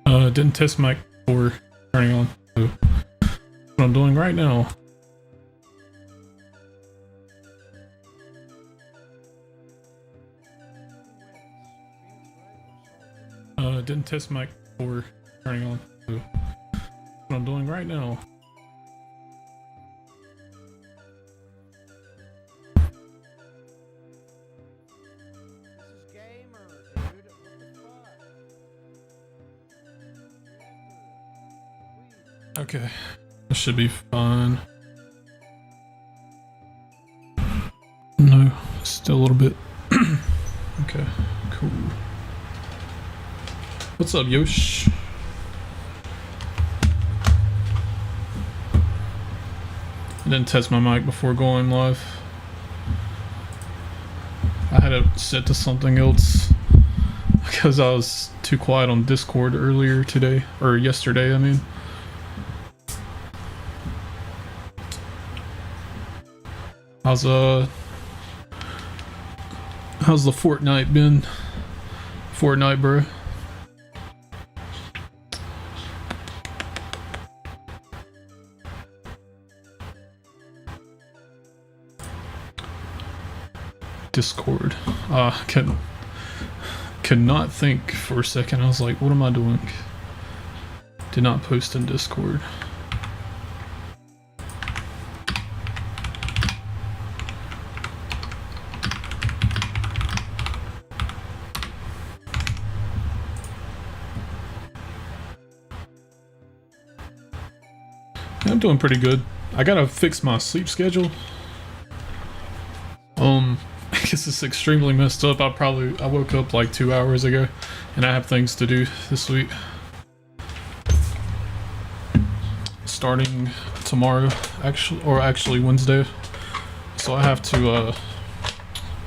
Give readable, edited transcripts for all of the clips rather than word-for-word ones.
Didn't test mic before turning on. So what I'm doing right now. Didn't test mic before turning on. So what I'm doing right now. Okay, this should be fine. No, still a little bit. Okay, cool. What's up, Yosh? I didn't test my mic before going live. I had it set to something else because I was too quiet on Discord earlier today, or yesterday, I mean. How's the Fortnite been? Fortnite, bro. Discord. Could not think for a second. I was like, what am I doing? Did not post in Discord. I'm doing pretty good. I gotta fix my sleep schedule. I guess it's extremely messed up. I woke up like 2 hours ago, and I have things to do this week. Starting tomorrow, actually Wednesday. So I have to,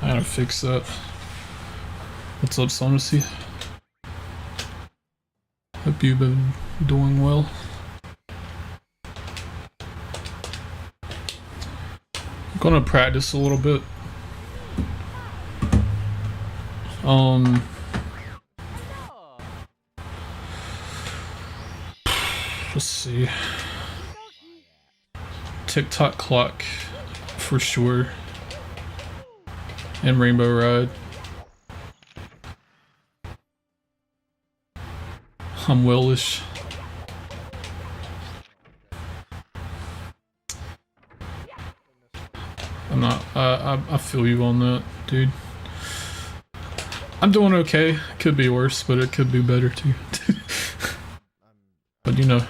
I gotta fix that. What's up, Sonacy? Hope you've been doing well. I'm gonna practice a little bit. Let's see. TikTok clock for sure. And Rainbow Ride. I'm wellish. I'm not, I feel you on that, dude. I'm doing okay. Could be worse, but it could be better too. But you know.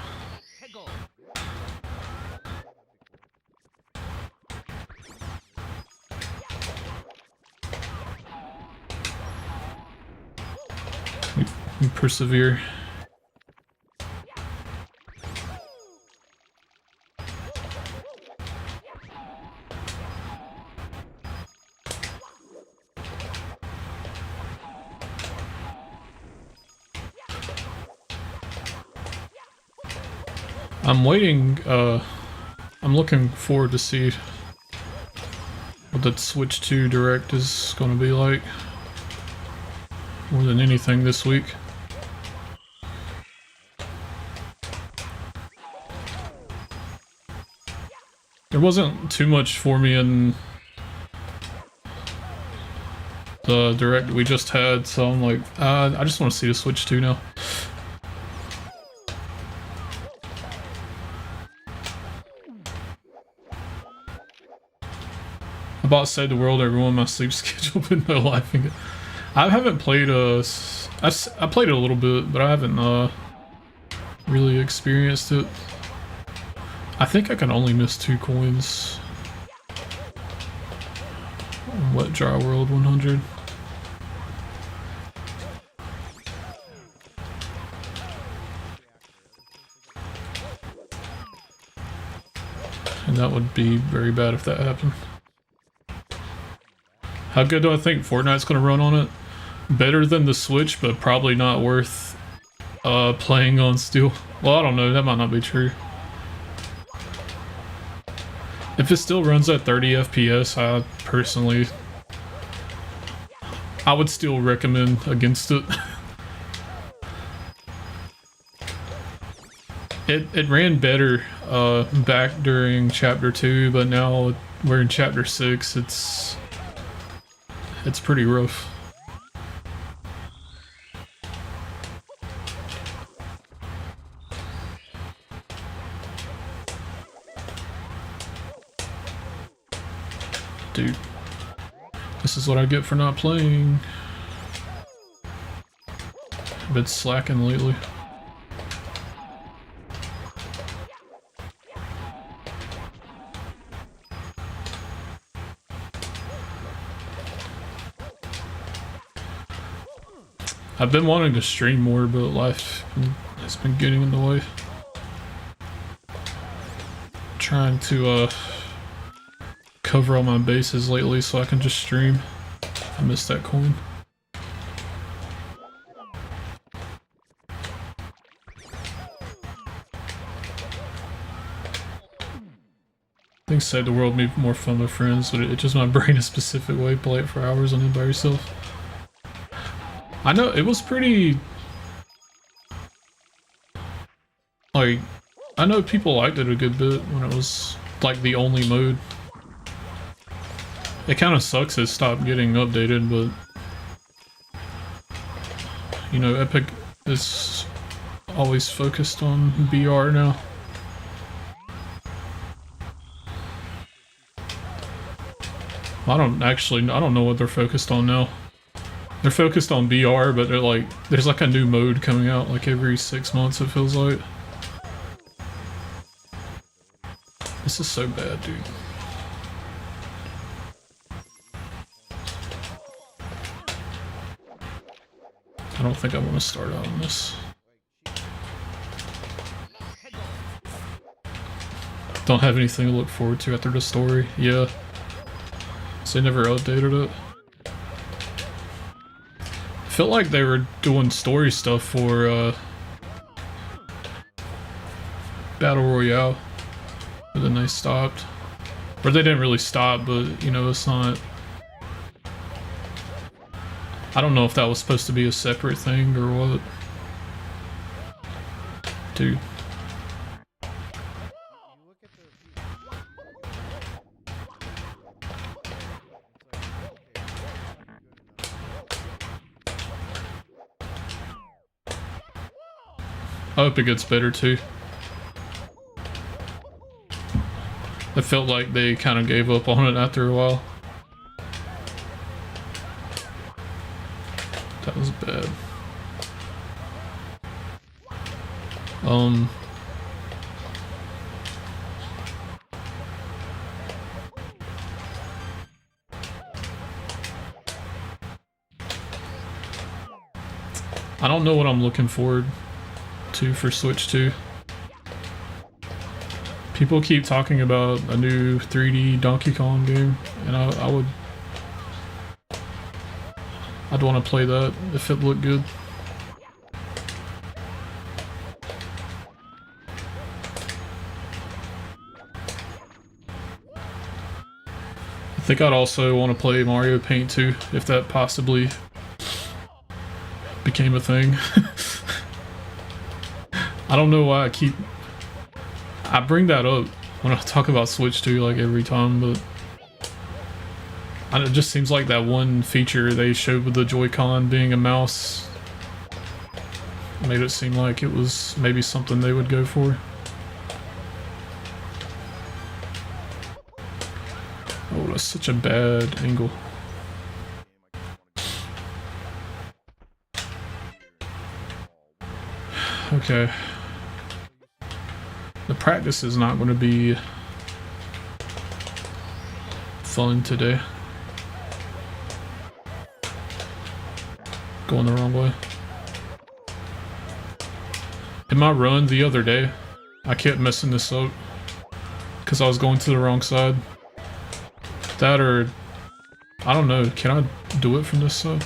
We persevere. I'm waiting, I'm looking forward to see what that Switch 2 Direct is gonna be like. More than anything this week. There wasn't too much for me in the Direct we just had, so I'm like, I just want to see the Switch 2 now. About Save the World, everyone, my sleep schedule, but no laughing. I haven't played I played it a little bit, but I haven't really experienced it. I think I can only miss 2 coins on Wet Dry World 100. And that would be very bad if that happened. How good do I think Fortnite's gonna run on it? Better than the Switch, but probably not worth playing on still. Well, I don't know, that might not be true. If it still runs at 30 FPS, I would still recommend against it. It ran better back during chapter 2, but now we're in chapter 6. It's pretty rough. Dude, this is what I get for not playing. I've been slacking lately. I've been wanting to stream more, but life has been getting in the way. Trying to cover all my bases lately so I can just stream. I missed that coin. Things say the world would be more fun with friends, but it just might bring a specific way. Play it for hours on it by yourself. I know it was pretty. Like, I know people liked it a good bit when it was like the only mode. It kind of sucks it stopped getting updated, but you know, Epic is always focused on BR now. I don't know what they're focused on now. They're focused on BR, but they're like, there's like a new mode coming out like every 6 months, it feels like. This is so bad, dude. I don't think I want to start out on this. Don't have anything to look forward to after the story. Yeah. So they never updated it. I felt like they were doing story stuff for Battle Royale, but then they stopped. Or they didn't really stop, but you know, it's not. I don't know if that was supposed to be a separate thing or what. Dude. I hope it gets better too. It felt like they kind of gave up on it after a while. That was bad. I don't know what I'm looking forward to for Switch 2. People keep talking about a new 3D Donkey Kong game, and I'd want to play that if it looked good. I think I'd also want to play Mario Paint 2 if that possibly became a thing. I don't know why I bring that up when I talk about Switch 2 like every time, but it just seems like that one feature they showed with the Joy-Con being a mouse made it seem like it was maybe something they would go for. Oh, that's such a bad angle. Okay. The practice is not going to be fun today. Going the wrong way. In my run the other day, I kept messing this up because I was going to the wrong side. That or, I don't know, can I do it from this side?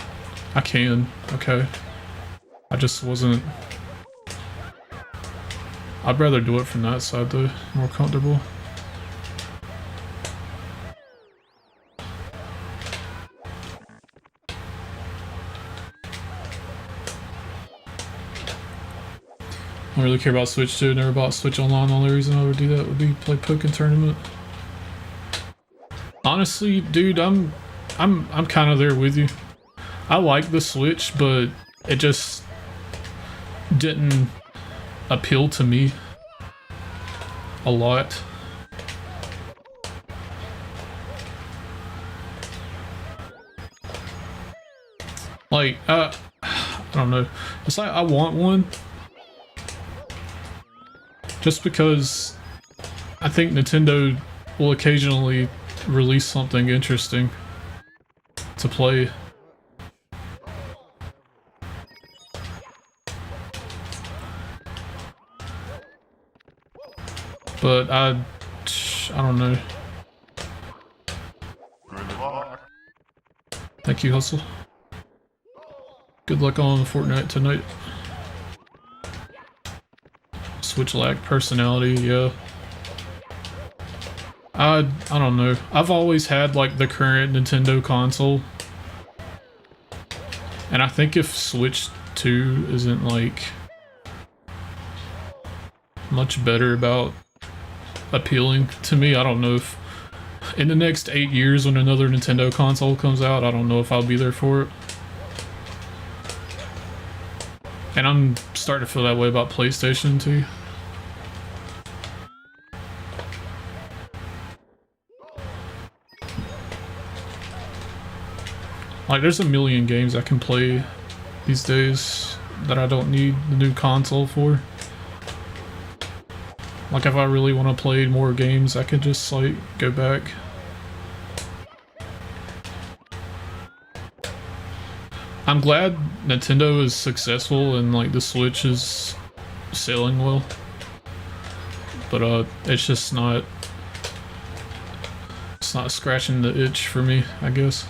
I can, okay. I just wasn't. I'd rather do it from that side though, more comfortable. don't really care about Switch 2. Never bought Switch Online. The only reason I would do that would be play Pokken Tournament. Honestly, dude, I'm kind of there with you. I like the Switch, but it just didn't appeal to me a lot. Like, I don't know. It's like I want one just because I think Nintendo will occasionally release something interesting to play. But I don't know. Thank you, Hustle. Good luck on Fortnite tonight. Switch lag personality, yeah. I don't know. I've always had like the current Nintendo console. And I think if Switch 2 isn't like much better about appealing to me, I don't know if in the next 8 years when another Nintendo console comes out, I don't know if I'll be there for it. And I'm starting to feel that way about PlayStation too. Like, there's a million games I can play these days that I don't need the new console for. Like, if I really want to play more games, I could just, like, go back. I'm glad Nintendo is successful and, like, the Switch is selling well. But, it's just not... It's not scratching the itch for me, I guess.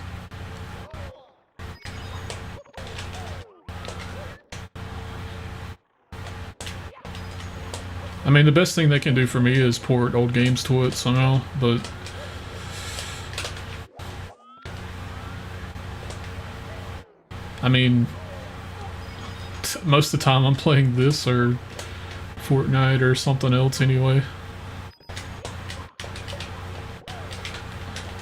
I mean, the best thing they can do for me is port old games to it somehow, but... I mean... most of the time I'm playing this or Fortnite or something else anyway.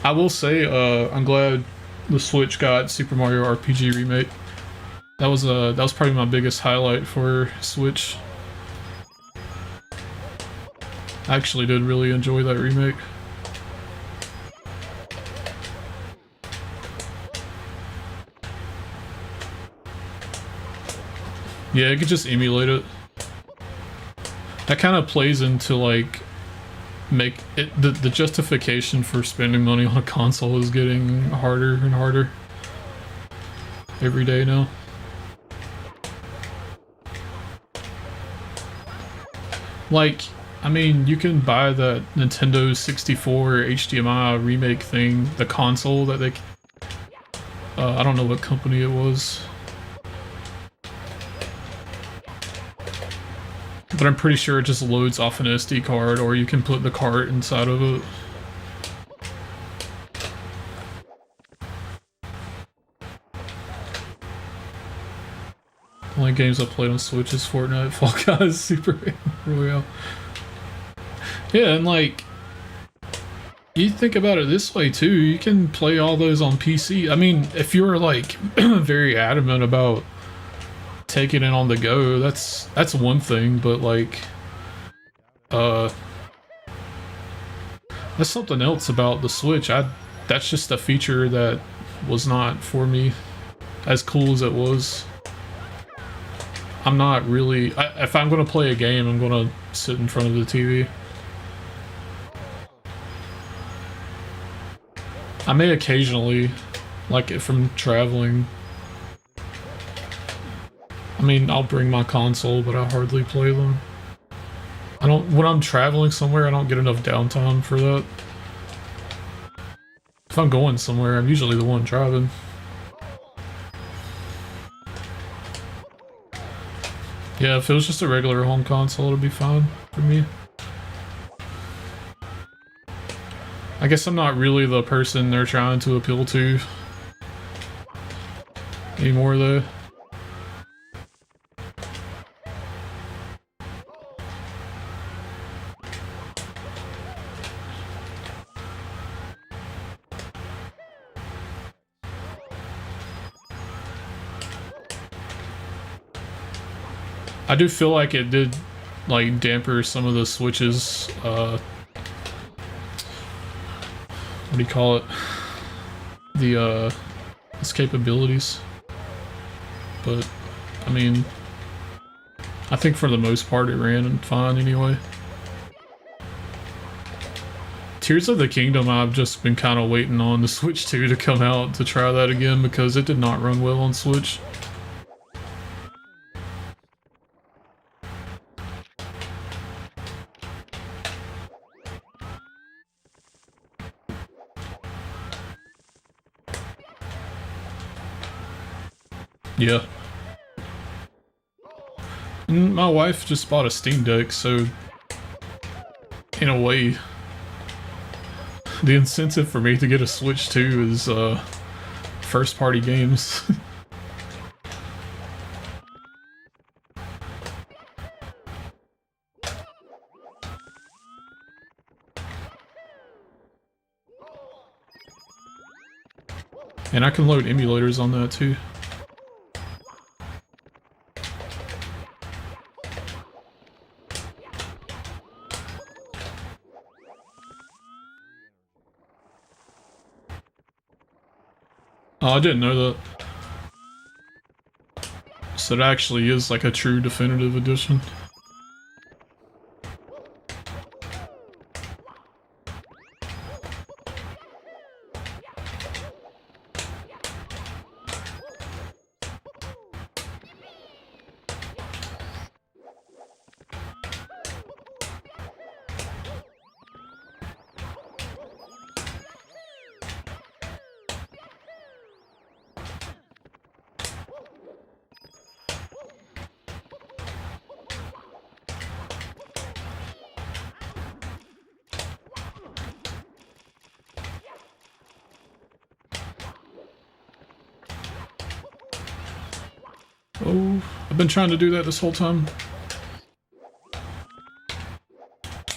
I will say, I'm glad the Switch got Super Mario RPG Remake. That was probably my biggest highlight for Switch. I actually did really enjoy that remake. Yeah, you could just emulate it. That kind of plays into like make it the justification for spending money on a console is getting harder and harder every day now. Like, I mean, you can buy that Nintendo 64 HDMI remake thing, the console that they... I don't know what company it was. But I'm pretty sure it just loads off an SD card, or you can put the cart inside of it. The only games I played on Switch is Fortnite, Fall Guys, Super Royale. Yeah, and like, you think about it this way too, you can play all those on PC. I mean, if you're like very adamant about taking it on the go, that's one thing, but like, that's something else about the Switch. That's just a feature that was not for me, as cool as it was. I'm not really, if I'm gonna play a game, I'm gonna sit in front of the TV. I may occasionally, like if I'm traveling. I mean, I'll bring my console, but I hardly play them. When I'm traveling somewhere, I don't get enough downtime for that. If I'm going somewhere, I'm usually the one driving. Yeah, if it was just a regular home console, it'd be fine for me. I guess I'm not really the person they're trying to appeal to anymore, though. I do feel like it did like damper some of the Switch's what do you call it? The its capabilities. But I mean, I think for the most part it ran fine anyway. Tears of the Kingdom, I've just been kind of waiting on the Switch 2 to come out to try that again because it did not run well on Switch. Yeah. And my wife just bought a Steam Deck, so in a way, the incentive for me to get a Switch 2 is first party games. And I can load emulators on that too. Oh, I didn't know that. So it actually is like a true definitive edition. Oh, I've been trying to do that this whole time.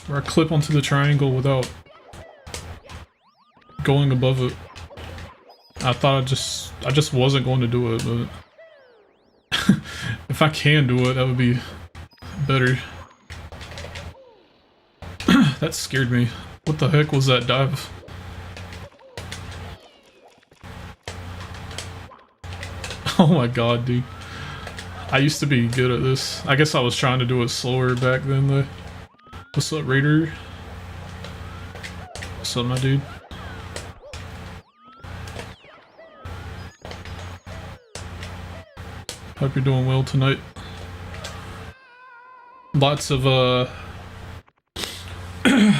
Where I clip onto the triangle without going above it. I thought I just wasn't going to do it, but if I can do it, that would be better. That scared me. What the heck was that dive? Oh my god, dude. I used to be good at this. I guess I was trying to do it slower back then though. What's up, Raider? What's up, my dude? Hope you're doing well tonight. Lots of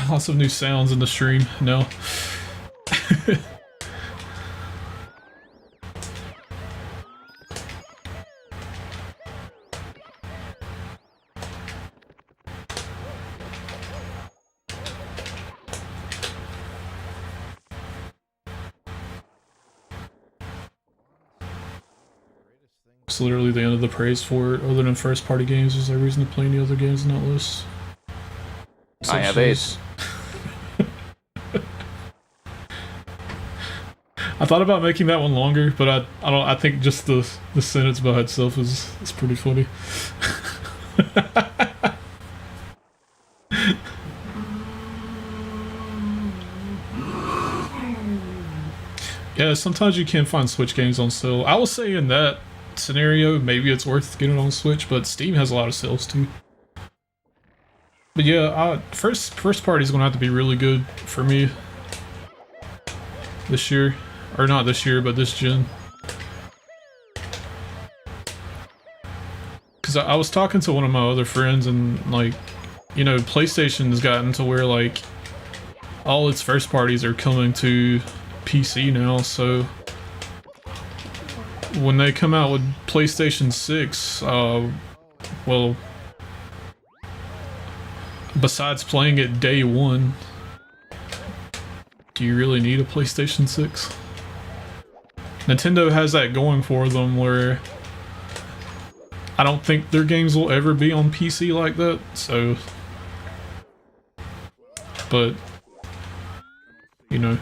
lots of new sounds in the stream now. It's literally the end of the praise for it. Other than first party games, is there reason to play any other games in that list? I have 8. I thought about making that one longer, but I don't. I think just the sentence by itself is pretty funny. Yeah, sometimes you can find Switch games on sale. I will say in that scenario, maybe it's worth getting on Switch, but Steam has a lot of sales too. But yeah, first party is gonna have to be really good for me this year, or not this year, but this gen. Because I was talking to one of my other friends, and like, you know, PlayStation has gotten to where like all its first parties are coming to PC now, so when they come out with PlayStation 6, well, besides playing it day one, do you really need a PlayStation 6? Nintendo has that going for them where I don't think their games will ever be on PC like that, so, but, you know.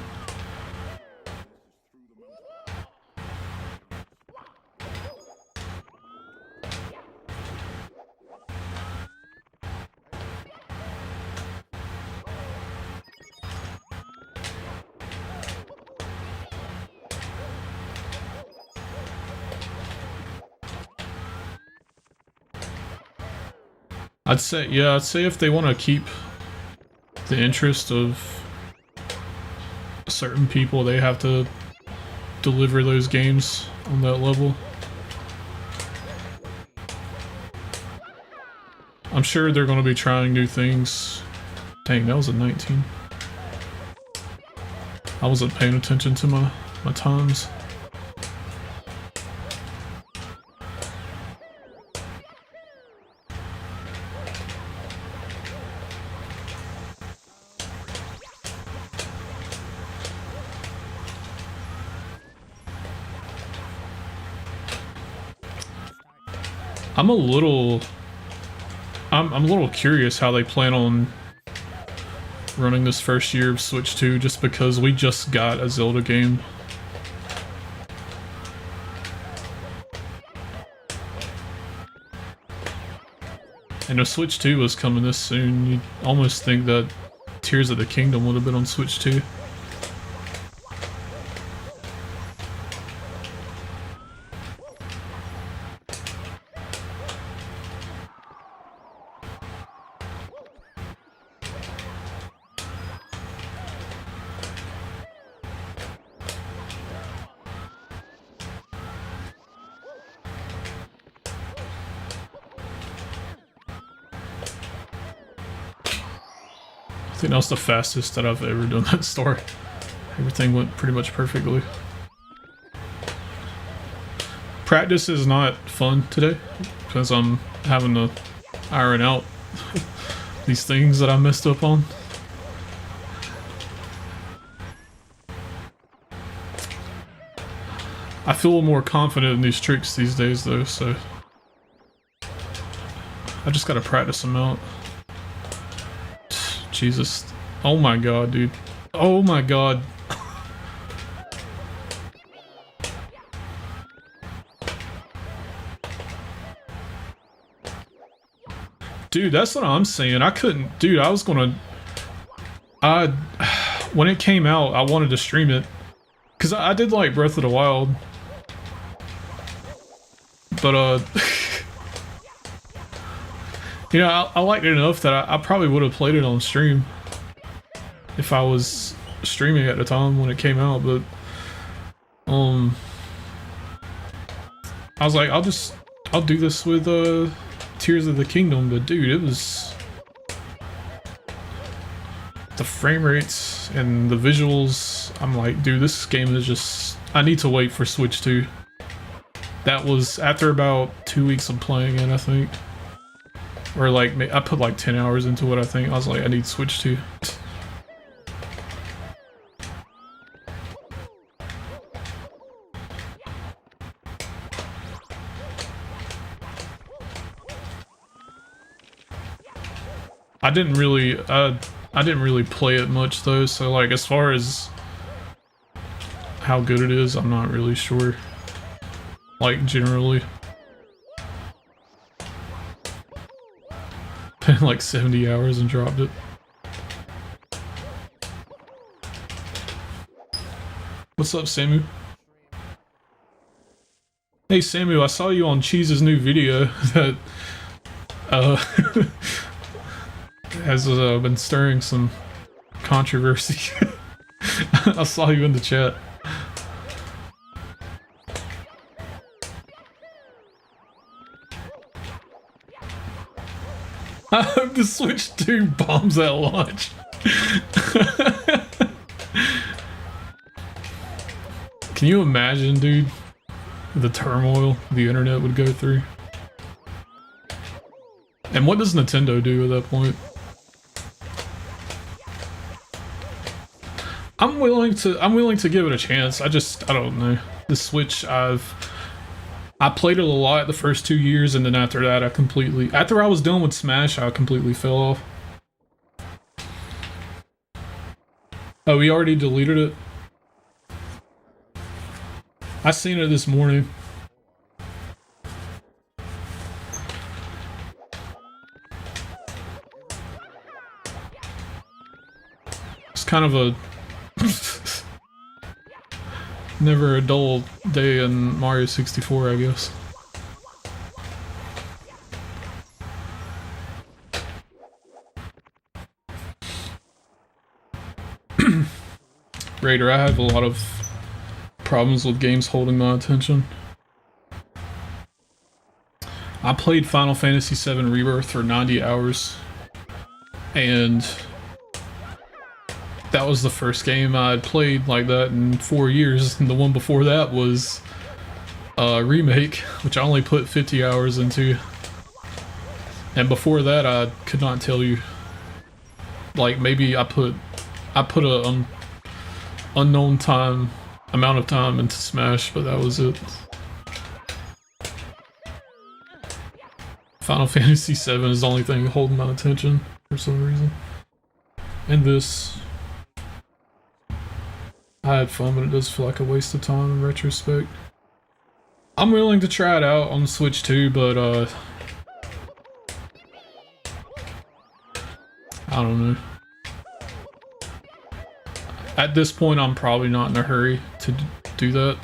I'd say, yeah, I'd say if they want to keep the interest of certain people, they have to deliver those games on that level. I'm sure they're going to be trying new things. Dang, that was a 19. I wasn't paying attention to my times. I'm a little curious how they plan on running this first year of Switch 2, just because we just got a Zelda game. And if Switch 2 was coming this soon, you'd almost think that Tears of the Kingdom would have been on Switch 2. I think that was the fastest that I've ever done that story. Everything went pretty much perfectly. Practice is not fun today because I'm having to iron out these things that I messed up on. I feel more confident in these tricks these days though, so I just gotta practice them out. Jesus. Oh my god, dude. Oh my god. Dude, that's what I'm saying. I couldn't... Dude, I was gonna... when it came out, I wanted to stream it. Because I did like Breath of the Wild. But, you know, I liked it enough that I probably would have played it on stream if I was streaming at the time when it came out, but I was like, I'll do this with Tears of the Kingdom, but dude, it was the frame rates and the visuals. I'm like, dude, this game is just, I need to wait for Switch 2. That was after about 2 weeks of playing it, I think. Or like, I put like 10 hours into it, I think. I was like, I need Switch 2. I didn't really play it much though, so like as far as how good it is, I'm not really sure. Like generally. Played like 70 hours and dropped it. What's up, Samu? Hey Samu, I saw you on Cheese's new video that has been stirring some controversy. I saw you in the chat. I hope the Switch 2 bombs at launch. Can you imagine, dude, the turmoil the internet would go through? And what does Nintendo do at that point? I'm willing to give it a chance. I don't know. The Switch, I played it a lot the first 2 years, and then after that after I was done with Smash, I completely fell off. Oh, we already deleted it? I seen it this morning. It's kind of a never a dull day in Mario 64, I guess. Raider, I have a lot of problems with games holding my attention. I played Final Fantasy VII Rebirth for 90 hours, and that was the first game I'd played like that in 4 years, and the one before that was a remake, which I only put 50 hours into. And before that, I could not tell you. Like, maybe I put a unknown amount of time into Smash, but that was it. Final Fantasy VII is the only thing holding my attention for some reason. And this, I had fun, but it does feel like a waste of time in retrospect. I'm willing to try it out on the Switch too, but I don't know. At this point, I'm probably not in a hurry to do that.